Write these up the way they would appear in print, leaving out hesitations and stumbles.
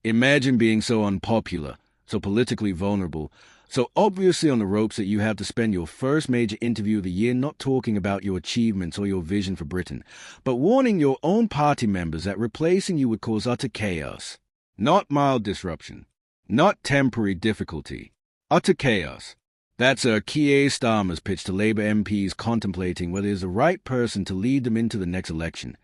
Imagine being so unpopular, so politically vulnerable, so obviously on the ropes that you have to spend your first major interview of the year not talking about your achievements or your vision for Britain, but warning your own party members that replacing you would cause utter chaos. Not mild disruption. Not temporary difficulty. Utter chaos. That's Sir Keir Starmer's pitch to Labour MPs contemplating whether he is the right person to lead them into the next election.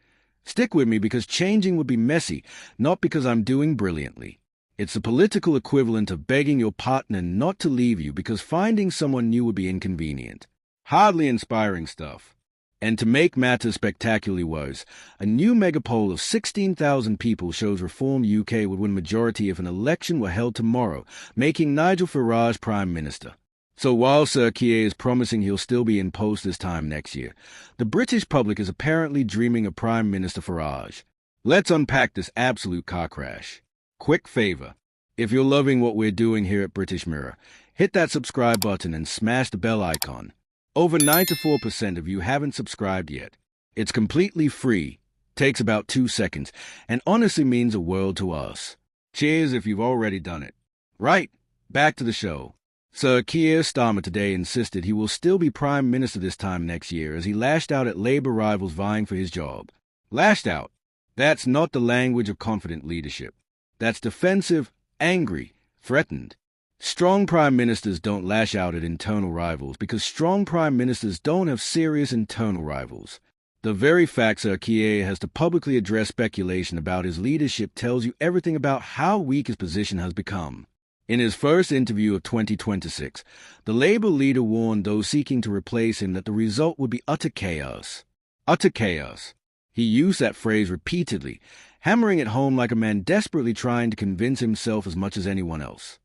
Stick with me because changing would be messy, not because I'm doing brilliantly. It's the political equivalent of begging your partner not to leave you because finding someone new would be inconvenient. Hardly inspiring stuff. And to make matters spectacularly worse, a new mega poll of 16,000 people shows Reform UK would win majority if an election were held tomorrow, making Nigel Farage Prime Minister. So while Sir Keir is promising he'll still be in post this time next year, the British public is apparently dreaming of Prime Minister Farage. Let's unpack this absolute car crash. Quick favor. If you're loving what we're doing here at British Mirror, hit that subscribe button and smash the bell icon. Over 94% of you haven't subscribed yet. It's completely free, takes about 2 seconds, and honestly means a world to us. Cheers if you've already done it. Right, back to the show. Sir Keir Starmer today insisted he will still be Prime Minister this time next year as he lashed out at Labour rivals vying for his job. Lashed out. That's not the language of confident leadership. That's defensive, angry, threatened. Strong prime ministers don't lash out at internal rivals because strong prime ministers don't have serious internal rivals. The very fact Sir Keir has to publicly address speculation about his leadership tells you everything about how weak his position has become. In his first interview of 2026, the Labour leader warned those seeking to replace him that the result would be utter chaos. Utter chaos. He used that phrase repeatedly, hammering it home like a man desperately trying to convince himself as much as anyone else.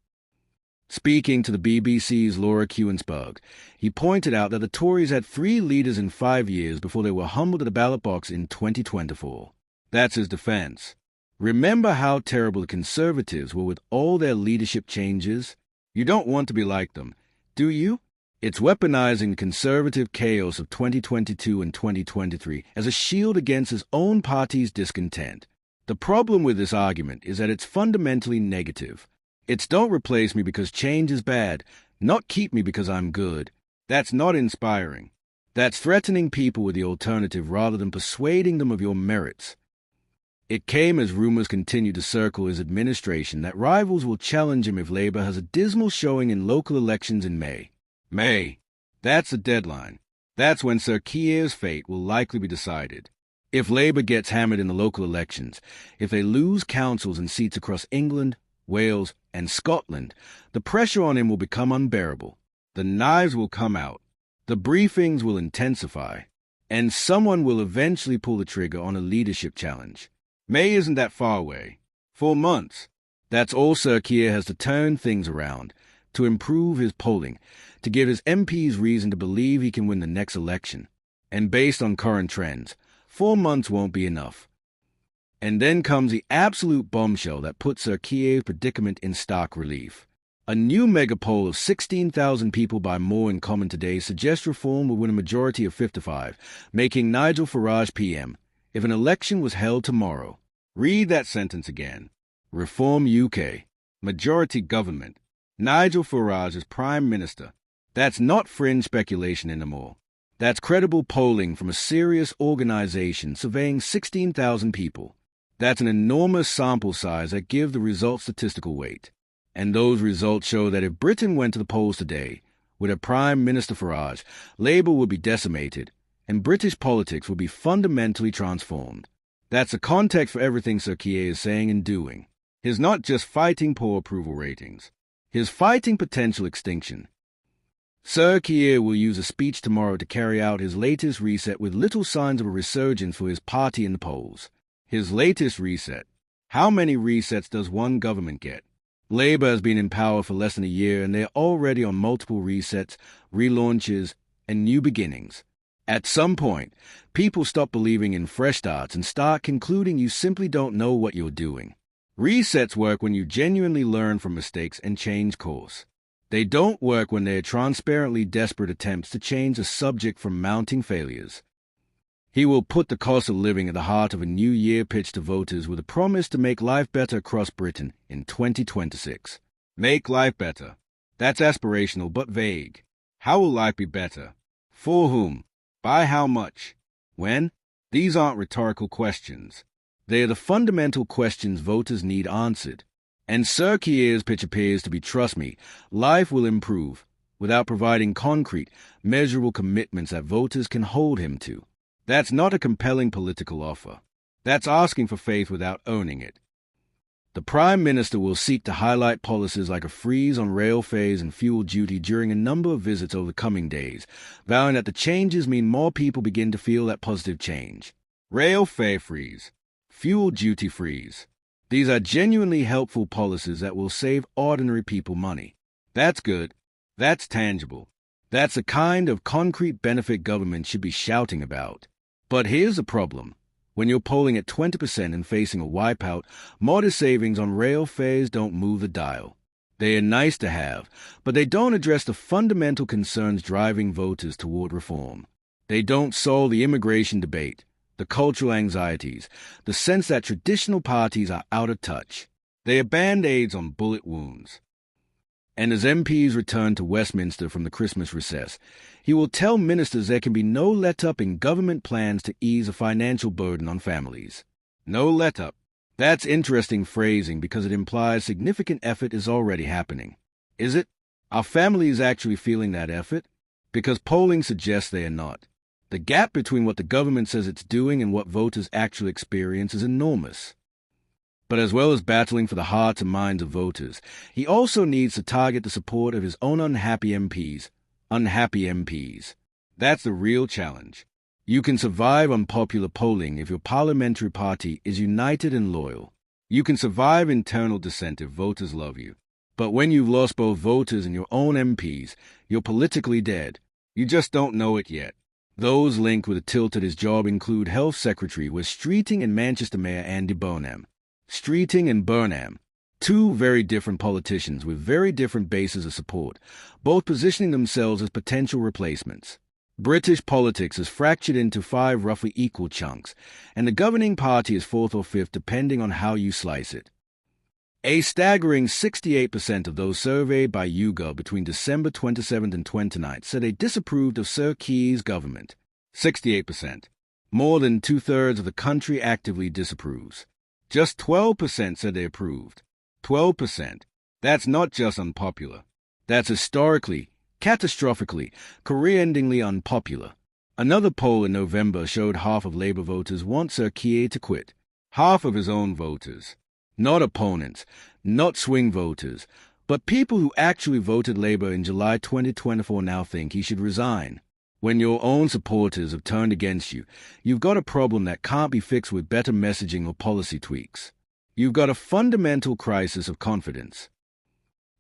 Speaking to the BBC's Laura Kuensberg, he pointed out that the Tories had 3 leaders in 5 years before they were humbled at the ballot box in 2024. That's his defense. Remember how terrible the Conservatives were with all their leadership changes? You don't want to be like them, do you? It's weaponizing the Conservative chaos of 2022 and 2023 as a shield against his own party's discontent. The problem with this argument is that it's fundamentally negative. It's don't replace me because change is bad, not keep me because I'm good. That's not inspiring. That's threatening people with the alternative rather than persuading them of your merits. It came as rumors continued to circle his administration that rivals will challenge him if Labour has a dismal showing in local elections in May. May. That's the deadline. That's when Sir Keir's fate will likely be decided. If Labour gets hammered in the local elections, if they lose councils and seats across England, Wales, and Scotland, the pressure on him will become unbearable. The knives will come out. The briefings will intensify. And someone will eventually pull the trigger on a leadership challenge. May isn't that far away. 4 months. That's all Sir Keir has to turn things around, to improve his polling, to give his MPs reason to believe he can win the next election. And based on current trends, 4 months won't be enough. And then comes the absolute bombshell that puts Sir Keir's predicament in stark relief. A new mega poll of 16,000 people by More in Common today suggests Reform will win a majority of 55, making Nigel Farage PM, if an election was held tomorrow. Read that sentence again. Reform UK. Majority government. Nigel Farage as Prime Minister. That's not fringe speculation anymore. That's credible polling from a serious organization surveying 16,000 people. That's an enormous sample size that give the results statistical weight. And those results show that if Britain went to the polls today, with a Prime Minister Farage, Labour would be decimated, and British politics would be fundamentally transformed. That's the context for everything Sir Keir is saying and doing. He's not just fighting poor approval ratings. He's fighting potential extinction. Sir Keir will use a speech tomorrow to carry out his latest reset with little signs of a resurgence for his party in the polls. His latest reset. How many resets does one government get? Labour has been in power for less than a year and they're already on multiple resets, relaunches, and new beginnings. At some point, people stop believing in fresh starts and start concluding you simply don't know what you're doing. Resets work when you genuinely learn from mistakes and change course. They don't work when they are transparently desperate attempts to change a subject from mounting failures. He will put the cost of living at the heart of a New Year pitch to voters with a promise to make life better across Britain in 2026. Make life better. That's aspirational but vague. How will life be better? For whom? By how much? When? These aren't rhetorical questions. They are the fundamental questions voters need answered. And Sir Keir's pitch appears to be, trust me, life will improve, without providing concrete, measurable commitments that voters can hold him to. That's not a compelling political offer. That's asking for faith without owning it. The Prime Minister will seek to highlight policies like a freeze on rail fares and fuel duty during a number of visits over the coming days, vowing that the changes mean more people begin to feel that positive change. Rail fare freeze, fuel duty freeze. These are genuinely helpful policies that will save ordinary people money. That's good. That's tangible. That's the kind of concrete benefit government should be shouting about. But here's the problem. When you're polling at 20% and facing a wipeout, modest savings on rail fares don't move the dial. They are nice to have, but they don't address the fundamental concerns driving voters toward reform. They don't solve the immigration debate, the cultural anxieties, the sense that traditional parties are out of touch. They are band-aids on bullet wounds. And as MPs return to Westminster from the Christmas recess, he will tell ministers there can be no let-up in government plans to ease a financial burden on families. No let-up. That's interesting phrasing because it implies significant effort is already happening. Is it? Are families actually feeling that effort? Because polling suggests they are not. The gap between what the government says it's doing and what voters actually experience is enormous. But as well as battling for the hearts and minds of voters, he also needs to target the support of his own unhappy MPs. Unhappy MPs. That's the real challenge. You can survive unpopular polling if your parliamentary party is united and loyal. You can survive internal dissent if voters love you. But when you've lost both voters and your own MPs, you're politically dead. You just don't know it yet. Those linked with a tilt at his job include Health Secretary Wes Streeting and Manchester Mayor Andy Burnham. Streeting and Burnham, two very different politicians with very different bases of support, both positioning themselves as potential replacements. British politics is fractured into 5 roughly equal chunks, and the governing party is 4th or 5th depending on how you slice it. A staggering 68% of those surveyed by YouGov between December 27th and 29th said they disapproved of Sir Keir's government. 68%. More than 2/3 of the country actively disapproves. Just 12% said they approved. 12%. That's not just unpopular. That's historically, catastrophically, career-endingly unpopular. Another poll in November showed half of Labour voters want Sir Keir to quit. Half of his own voters. Not opponents, not swing voters, but people who actually voted Labour in July 2024 now think he should resign. When your own supporters have turned against you, you've got a problem that can't be fixed with better messaging or policy tweaks. You've got a fundamental crisis of confidence.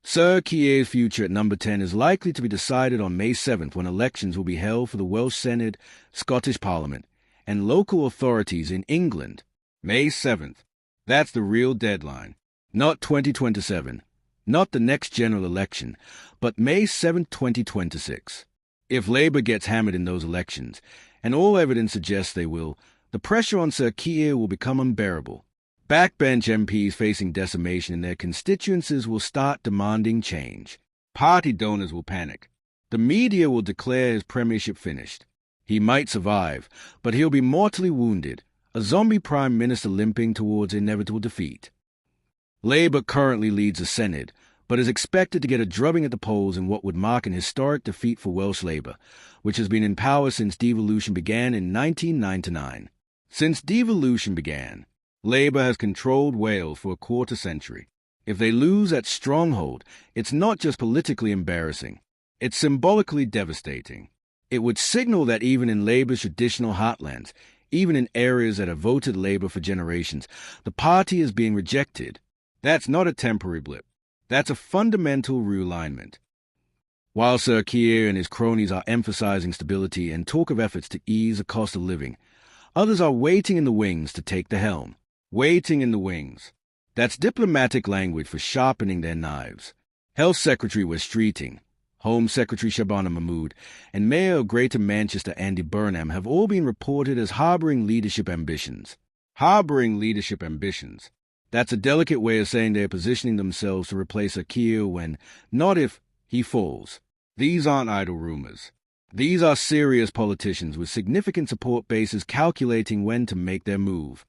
Sir Keir's future at number 10 is likely to be decided on May 7th when elections will be held for the Welsh Senedd, Scottish Parliament, and local authorities in England. May 7th. That's the real deadline. Not 2027, not the next general election, but May 7th, 2026. If Labour gets hammered in those elections, and all evidence suggests they will, the pressure on Sir Keir will become unbearable. Backbench MPs facing decimation in their constituencies will start demanding change. Party donors will panic. The media will declare his premiership finished. He might survive, but he'll be mortally wounded, a zombie Prime Minister limping towards inevitable defeat. Labour currently leads the Senedd, but is expected to get a drubbing at the polls in what would mark an historic defeat for Welsh Labour, which has been in power since devolution began in 1999. Since devolution began, Labour has controlled Wales for a quarter century. If they lose that stronghold, it's not just politically embarrassing, it's symbolically devastating. It would signal that even in Labour's traditional heartlands, even in areas that have voted Labour for generations, the party is being rejected. That's not a temporary blip. That's a fundamental realignment. While Sir Keir and his cronies are emphasizing stability and talk of efforts to ease the cost of living, others are waiting in the wings to take the helm. Waiting in the wings. That's diplomatic language for sharpening their knives. Health Secretary Wes Streeting, Home Secretary Shabana Mahmood, and Mayor of Greater Manchester Andy Burnham have all been reported as harboring leadership ambitions. Harboring leadership ambitions. That's a delicate way of saying they're positioning themselves to replace Sir Keir when, not if, he falls. These aren't idle rumors. These are serious politicians with significant support bases calculating when to make their move.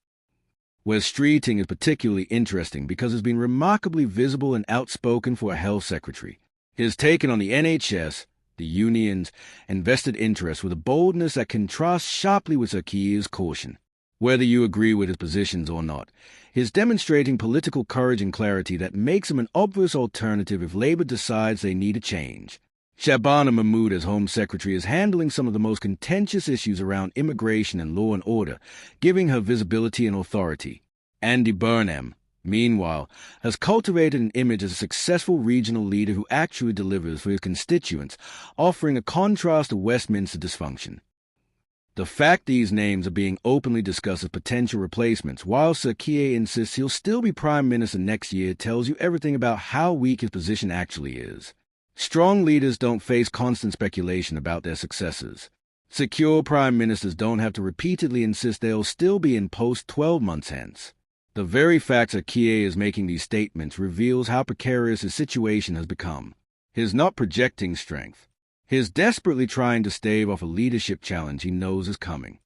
Where Streeting is particularly interesting because it's been remarkably visible and outspoken for a health secretary. His taken on the NHS, the unions, and vested interests with a boldness that contrasts sharply with Sir Keir's caution. Whether you agree with his positions or not, he's demonstrating political courage and clarity that makes him an obvious alternative if Labour decides they need a change. Shabana Mahmood as Home Secretary is handling some of the most contentious issues around immigration and law and order, giving her visibility and authority. Andy Burnham, meanwhile, has cultivated an image as a successful regional leader who actually delivers for his constituents, offering a contrast to Westminster dysfunction. The fact these names are being openly discussed as potential replacements, while Sir Keir insists he'll still be Prime Minister next year, tells you everything about how weak his position actually is. Strong leaders don't face constant speculation about their successors. Secure Prime Ministers don't have to repeatedly insist they'll still be in post 12 months hence. The very fact Sir Keir is making these statements reveals how precarious his situation has become. His not projecting strength. His desperately trying to stave off a leadership challenge he knows is coming.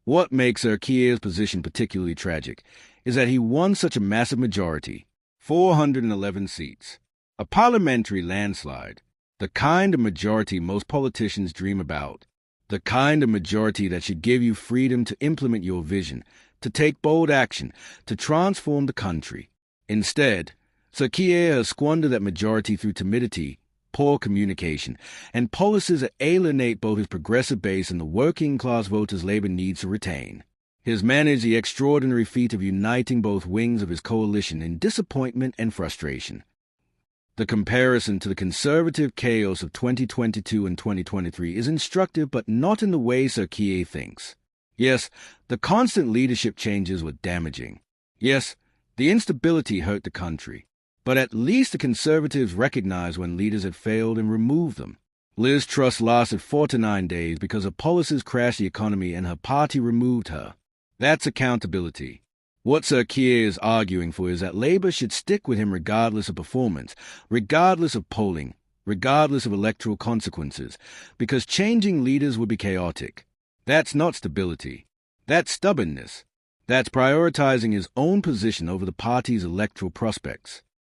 What makes Sir Keir's position particularly tragic is that he won such a massive majority, 411 seats. A parliamentary landslide, the kind of majority most politicians dream about, the kind of majority that should give you freedom to implement your vision, to take bold action, to transform the country. Instead, Sir Keir has squandered that majority through timidity, poor communication, and policies that alienate both his progressive base and the working-class voters Labour needs to retain. He has managed the extraordinary feat of uniting both wings of his coalition in disappointment and frustration. The comparison to the conservative chaos of 2022 and 2023 is instructive, but not in the way Sir Keir thinks. Yes, the constant leadership changes were damaging. Yes, the instability hurt the country. But at least the Conservatives recognized when leaders had failed and removed them. Liz Truss lasted 4 to 9 days because her policies crashed the economy and her party removed her. That's accountability. What Sir Keir is arguing for is that Labour should stick with him regardless of performance, regardless of polling, regardless of electoral consequences, because changing leaders would be chaotic. That's not stability. That's stubbornness. That's prioritizing his own position over the party's electoral prospects.